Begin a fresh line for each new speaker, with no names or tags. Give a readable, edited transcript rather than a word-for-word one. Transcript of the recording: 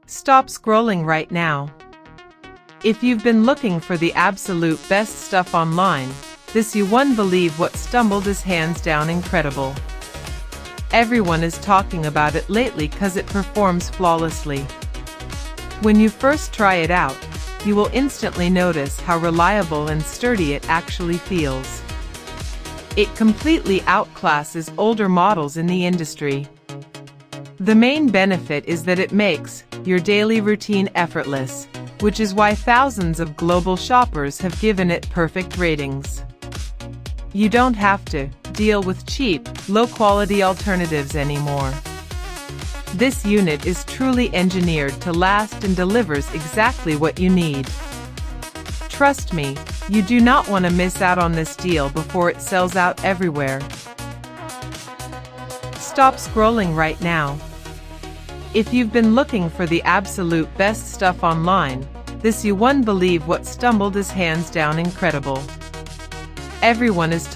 Stop scrolling right now. If you've been looking for the absolute best stuff online, this you won't believe what stumbled is hands down incredible. Everyone is talking about it lately cause it performs flawlessly. When you first try it out, you will instantly notice how reliable and sturdy it actually feels. It completely outclasses older models in the industry. The main benefit is that it makes your daily routine effortless, which is why thousands of global shoppers have given it perfect ratings. You don't have to deal with cheap, low-quality alternatives anymore. This unit is truly engineered to last and delivers exactly what you need. Trust me, you do not want to miss out on this deal before it sells out everywhere. Stop scrolling right now. If you've been looking for the absolute best stuff online, this you won't believe what stumbled is hands down incredible. Everyone is talking